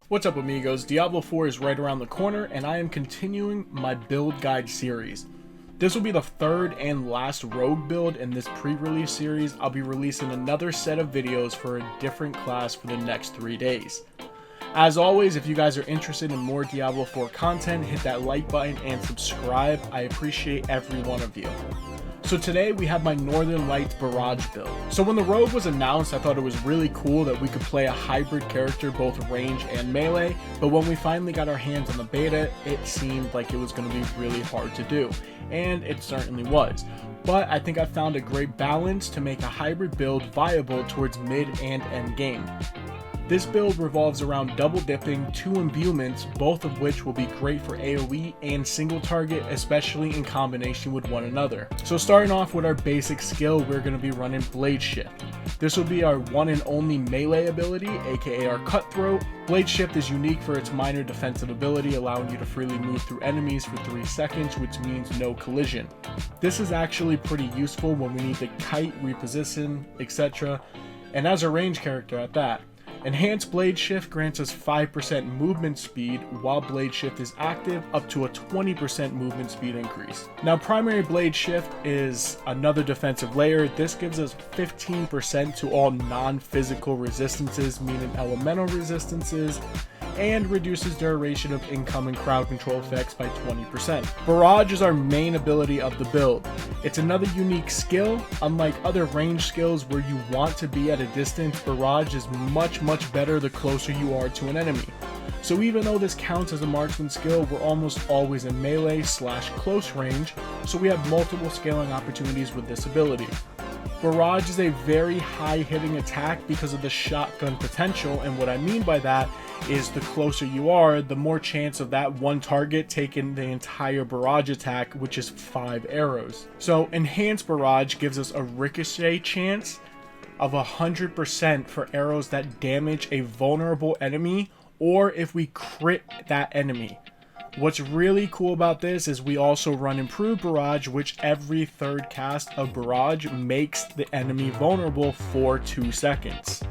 What's up amigos, Diablo 4 is right around the corner and I am continuing my build guide series. This will be the third and last rogue build in this pre-release series. I'll be releasing another set of videos for a different class for the next 3 days. As always, if you guys are interested in more Diablo 4 content, hit that like button and subscribe. I appreciate every one of you. So today we have my Northern Lights Barrage build. So when the rogue was announced, I thought it was really cool that we could play a hybrid character, both range and melee, but when we finally got our hands on the beta, it seemed like it was going to be really hard to do, and it certainly was. But I think I found a great balance to make a hybrid build viable towards mid and end game. This build revolves around double dipping 2 imbuements, both of which will be great for AoE and single target, especially in combination with one another. So starting off with our basic skill, we're going to be running Blade Shift. This will be our one and only melee ability, aka our Cutthroat. Blade Shift is unique for its minor defensive ability, allowing you to freely move through enemies for 3 seconds, which means no collision. This is actually pretty useful when we need to kite, reposition, etc. And as a range character at that. Enhanced Blade Shift grants us 5% movement speed while Blade Shift is active, up to a 20% movement speed increase. Now primary Blade Shift is another defensive layer. This gives us 15% to all non-physical resistances, meaning elemental resistances, and reduces duration of incoming crowd control effects by 20%. Barrage is our main ability of the build. It's another unique skill. Unlike other range skills where you want to be at a distance, Barrage is much better the closer you are to an enemy. So even though this counts as a marksman skill, we're almost always in melee / close range, so we have multiple scaling opportunities with this ability. Barrage is a very high hitting attack because of the shotgun potential, and what I mean by that is the closer you are, the more chance of that one target taking the entire barrage attack, which is 5 arrows. So enhanced barrage gives us a ricochet chance of 100% for arrows that damage a vulnerable enemy, or if we crit that enemy. What's really cool about this is we also run improved barrage, which every third cast of barrage makes the enemy vulnerable for 2 seconds.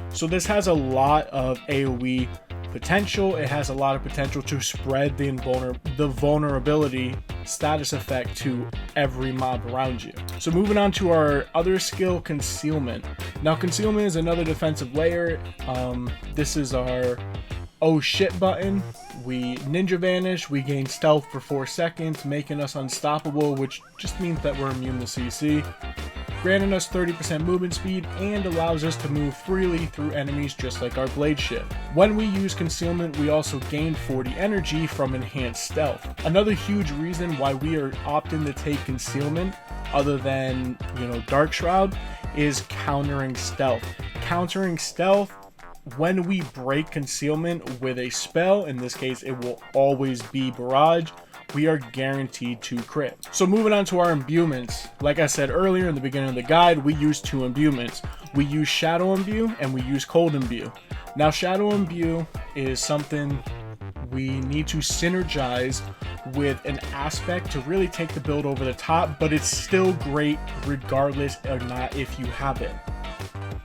So this has a lot of AoE potential. It has a lot of potential to spread the vulnerability status effect to every mob around you. So moving on to our other skill, Concealment. Now Concealment is another defensive layer. This is our oh shit button. We ninja vanish, we gain stealth for 4 seconds, making us unstoppable, which just means that we're immune to CC. Granting us 30% movement speed and allows us to move freely through enemies just like our Blade Shift. When we use Concealment, we also gain 40 energy from enhanced stealth. Another huge reason why we are opting to take Concealment, other than, Dark Shroud, is countering stealth. Countering stealth, when we break Concealment with a spell, in this case it will always be Barrage, we are guaranteed to crit. So moving on to our imbuements, like I said earlier in the beginning of the guide, we use 2 imbuements. We use Shadow Imbue and we use Cold Imbue. Now Shadow Imbue is something we need to synergize with an aspect to really take the build over the top, but it's still great regardless or not if you have it.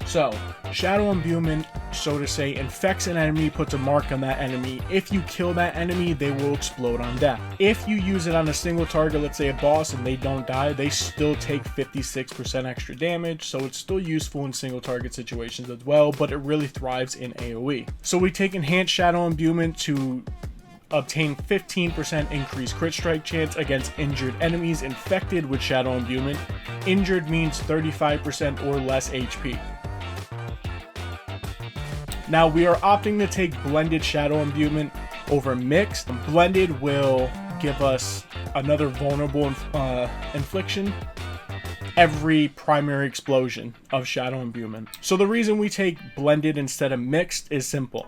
So, Shadow Imbuement, so to say, infects an enemy, puts a mark on that enemy. If you kill that enemy, they will explode on death. If you use it on a single target, let's say a boss, and they don't die, they still take 56% extra damage, so it's still useful in single target situations as well, but it really thrives in AoE. So we take Enhanced Shadow Imbuement to obtain 15% increased crit strike chance against injured enemies infected with Shadow Imbuement. Injured means 35% or less HP. Now we are opting to take Blended Shadow Imbuement over Mixed. Blended will give us another vulnerable infliction every primary explosion of Shadow Imbuement. So the reason we take Blended instead of Mixed is simple.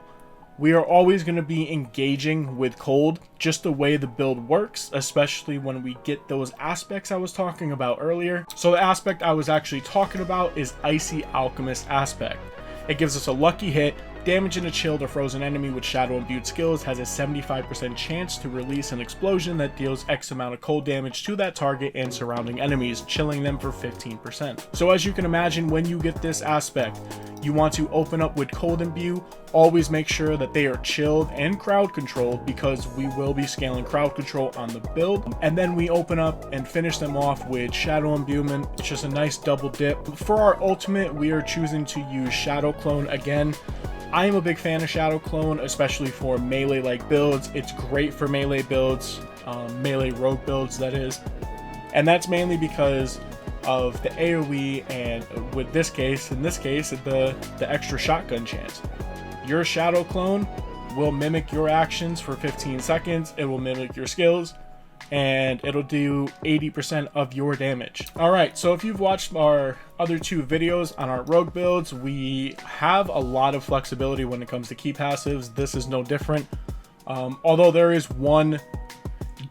We are always going to be engaging with cold, just the way the build works, especially when we get those aspects I was talking about earlier. So the aspect I was actually talking about is Icy Alchemist Aspect. It gives us a lucky hit, Damaging a chilled or frozen enemy with shadow imbued skills has a 75% chance to release an explosion that deals X amount of cold damage to that target and surrounding enemies, chilling them for 15%. So as you can imagine, when you get this aspect, you want to open up with cold imbue. Always make sure that they are chilled and crowd controlled, because we will be scaling crowd control on the build. And then we open up and finish them off with shadow imbuement. It's just a nice double dip. For our ultimate, we are choosing to use shadow clone again. I am a big fan of shadow clone, especially for melee like builds. It's great for melee builds, melee rogue builds that is, and that's mainly because of the AoE and in this case the extra shotgun chance. Your shadow clone will mimic your actions for 15 seconds. It will mimic your skills, and it'll do 80% of your damage. Alright, so if you've watched our other two videos on our rogue builds, we have a lot of flexibility when it comes to key passives. This is no different. Although there is one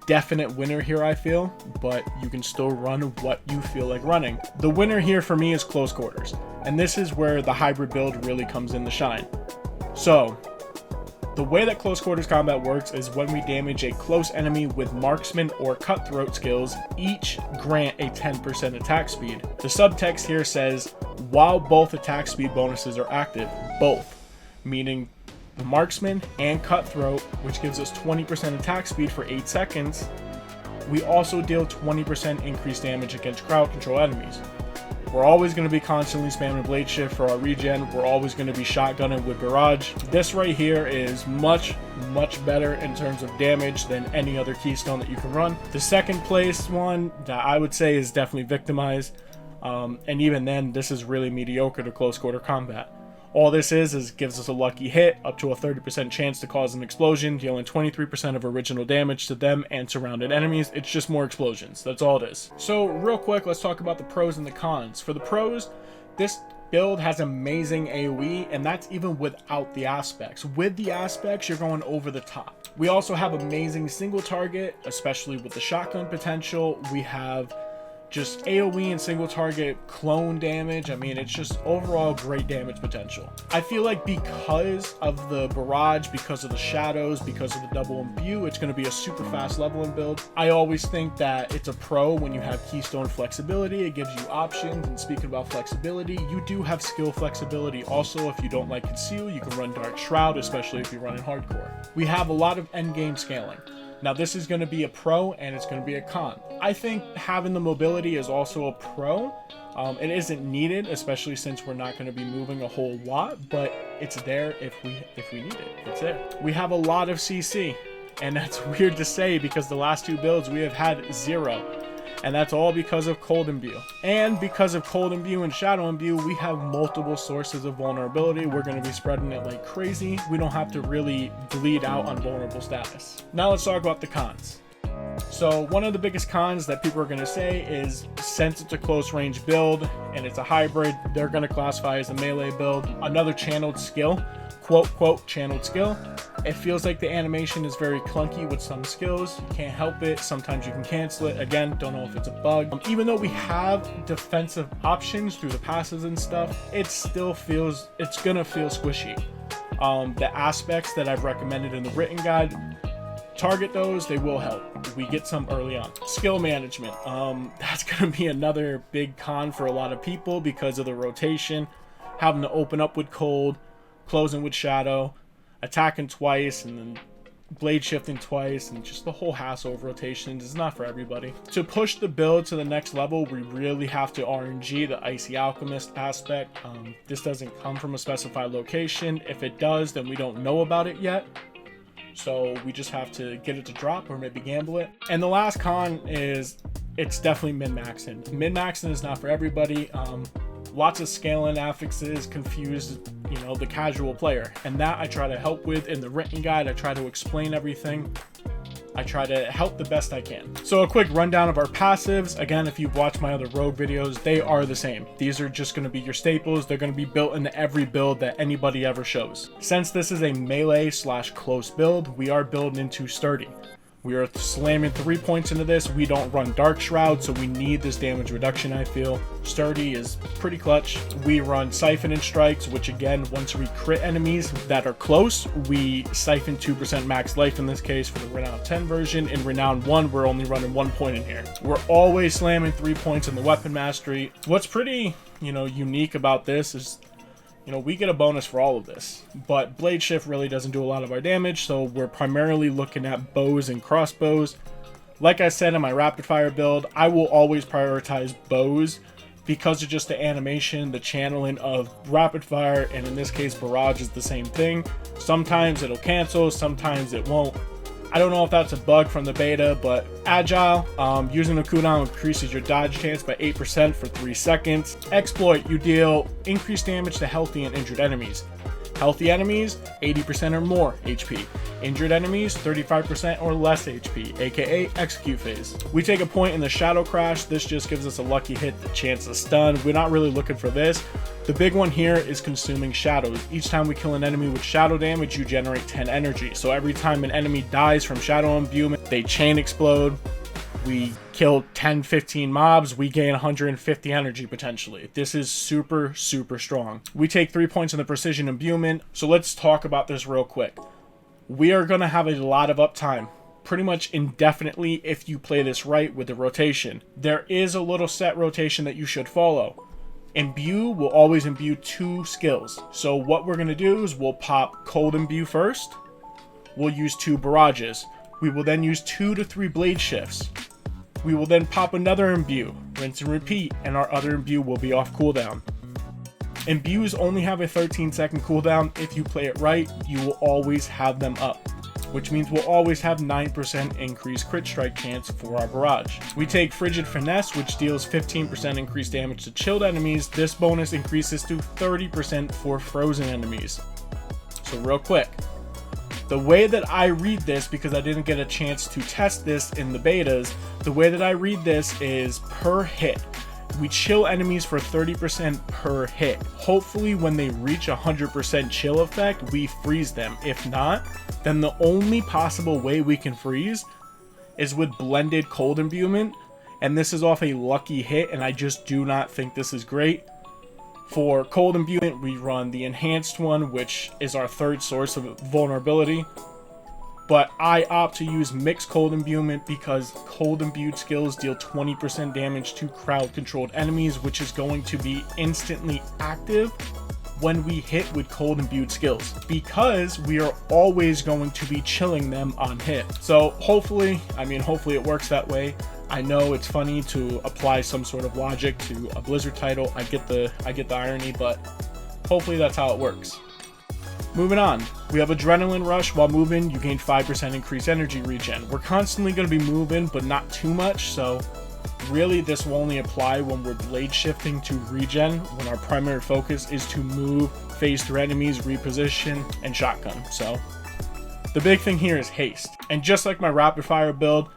definite winner here, I feel, but you can still run what you feel like running. The winner here for me is close quarters, and this is where the hybrid build really comes in to shine. So the way that close quarters combat works is when we damage a close enemy with marksman or cutthroat skills, each grant a 10% attack speed. The subtext here says, while both attack speed bonuses are active, both, meaning the marksman and cutthroat, which gives us 20% attack speed for 8 seconds. We also deal 20% increased damage against crowd control enemies. We're always going to be constantly spamming blade shift for our regen. We're always going to be shotgunning with barrage. This right here is much better in terms of damage than any other keystone that you can run. The second place one that I would say is definitely victimized, and even then this is really mediocre to close quarter combat. All this is gives us a lucky hit, up to a 30% chance to cause an explosion, dealing 23% of original damage to them and surrounded enemies. It's just more explosions. That's all it is. So real quick, let's talk about the pros and the cons. For the pros, this build has amazing AoE, and that's even without the aspects. With the aspects, you're going over the top. We also have amazing single target, especially with the shotgun potential. We have just AoE and single target clone damage. I mean, it's just overall great damage potential. I feel like because of the barrage, because of the shadows, because of the double imbue, it's going to be a super fast leveling build. I always think that it's a pro when you have keystone flexibility. It gives you options, and speaking about flexibility, you do have skill flexibility. Also, if you don't like Conceal, you can run Dark Shroud, especially if you're running hardcore. We have a lot of endgame scaling. Now this is going to be a pro and it's going to be a con. I think having the mobility is also a pro. It isn't needed, especially since we're not going to be moving a whole lot, but it's there if we need it. It's there. We have a lot of CC, and that's weird to say because the last two builds we have had 0. And that's all because of cold imbue. And because of cold imbue and shadow imbue, we have multiple sources of vulnerability. We're going to be spreading it like crazy. We don't have to really bleed out on vulnerable status. Now let's talk about the cons. So one of the biggest cons that people are going to say is, since it's a close range build and it's a hybrid, they're going to classify as a melee build. Another channeled skill, quote channeled skill. It feels like the animation is very clunky with some skills. You can't help it. Sometimes you can cancel it. Again, don't know if it's a bug. Even though we have defensive options through the passes and stuff, it still feels, it's gonna feel squishy. The aspects that I've recommended in the written guide, target those, they will help. We get some early on. Skill management, that's gonna be another big con for a lot of people because of the rotation, having to open up with cold, closing with shadow, attacking twice, and then blade shifting twice, and just the whole hassle of rotations is not for everybody. To push the build to the next level, we really have to RNG the Icy Alchemist Aspect. This doesn't come from a specified location. If it does, then we don't know about it yet. So we just have to get it to drop or maybe gamble it. And the last con is it's definitely min-maxing. Min-maxing is not for everybody. Lots of scaling affixes confuse, the casual player, and that I try to help with in the written guide. I try to explain everything. I try to help the best I can. So a quick rundown of our passives. Again, if you've watched my other rogue videos, they are the same. These are just going to be your staples. They're going to be built into every build that anybody ever shows. Since this is a melee/close build, we are building into sturdy. We are slamming 3 points into this. We don't run Dark Shroud, so we need this damage reduction, I feel. Sturdy is pretty clutch. We run Siphon and Strikes, which again, once we crit enemies that are close, we siphon 2% max life in this case for the Renown 10 version. In Renown 1, we're only running 1 point in here. We're always slamming 3 points in the Weapon Mastery. What's pretty, unique about this is, we get a bonus for all of this, but Blade Shift really doesn't do a lot of our damage, so we're primarily looking at bows and crossbows. Like I said in my rapid fire build, I will always prioritize bows because of just the animation, the channeling of rapid fire, and in this case, barrage is the same thing. Sometimes it'll cancel, sometimes it won't. I don't know if that's a bug from the beta, but Agile, using a cooldown increases your dodge chance by 8% for 3 seconds. Exploit, you deal increased damage to healthy and injured enemies. Healthy enemies, 80% or more HP. Injured enemies, 35% or less HP, aka execute phase. We take a point in the Shadow Crash. This just gives us a lucky hit, the chance to stun. We're not really looking for this. The big one here is consuming shadows. Each time we kill an enemy with shadow damage, you generate 10 energy. So every time an enemy dies from shadow imbuement, they chain explode. We kill 10, 15 mobs, we gain 150 energy potentially. This is super, super strong. We take 3 points in the precision imbuement. So let's talk about this real quick. We are going to have a lot of uptime, pretty much indefinitely if you play this right with the rotation. There is a little set rotation that you should follow. Imbue will always imbue 2 skills. So what we're going to do is we'll pop Cold Imbue first. We'll use 2 barrages. We will then use 2 to 3 blade shifts. We will then pop another imbue, rinse and repeat, and our other imbue will be off cooldown. Imbues only have a 13-second cooldown. If you play it right, you will always have them up, which means we'll always have 9% increased crit strike chance for our barrage. We take Frigid Finesse, which deals 15% increased damage to chilled enemies. This bonus increases to 30% for frozen enemies. So real quick, the way that I read this, because I didn't get a chance to test this in the betas, the way that I read this is per hit. We chill enemies for 30% per hit. Hopefully when they reach 100% chill effect, we freeze them. If not, then the only possible way we can freeze is with blended cold imbuement, and this is off a lucky hit, and I just do not think this is great. For cold imbuement, we run the enhanced one, which is our third source of vulnerability. But I opt to use mixed cold imbuement because cold imbued skills deal 20% damage to crowd controlled enemies, which is going to be instantly active when we hit with cold imbued skills, because we are always going to be chilling them on hit. So hopefully it works that way. I know it's funny to apply some sort of logic to a Blizzard title. I get the irony, but hopefully that's how it works. Moving on, we have Adrenaline Rush. While moving, you gain 5% increased energy regen. We're constantly going to be moving, but not too much, so really this will only apply when we're blade shifting to regen, when our primary focus is to move, phase through enemies, reposition, and shotgun. So the big thing here is haste. And just like my rapid fire build,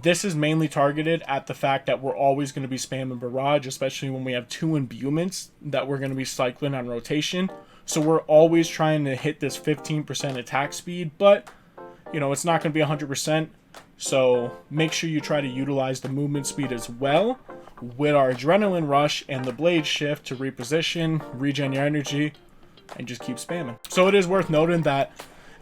this is mainly targeted at the fact that we're always going to be spamming barrage, especially when we have 2 imbuements that we're going to be cycling on rotation. So we're always trying to hit this 15% attack speed, but it's not going to be 100%. So make sure you try to utilize the movement speed as well with our Adrenaline Rush and the Blade Shift to reposition, regen your energy, and just keep spamming. So it is worth noting that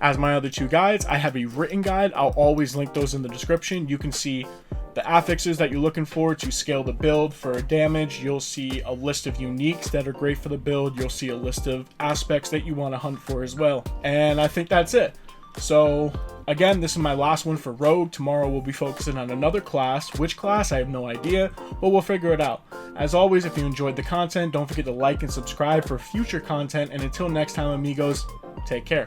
as my other 2 guides, I have a written guide. I'll always link those in the description. You can see the affixes that you're looking for to scale the build for damage. You'll see a list of uniques that are great for the build. You'll see a list of aspects that you want to hunt for as well. And I think that's it. So again, this is my last one for Rogue. Tomorrow we'll be focusing on another class. Which class? I have no idea, but we'll figure it out. As always, if you enjoyed the content, don't forget to like and subscribe for future content. And until next time, amigos, take care.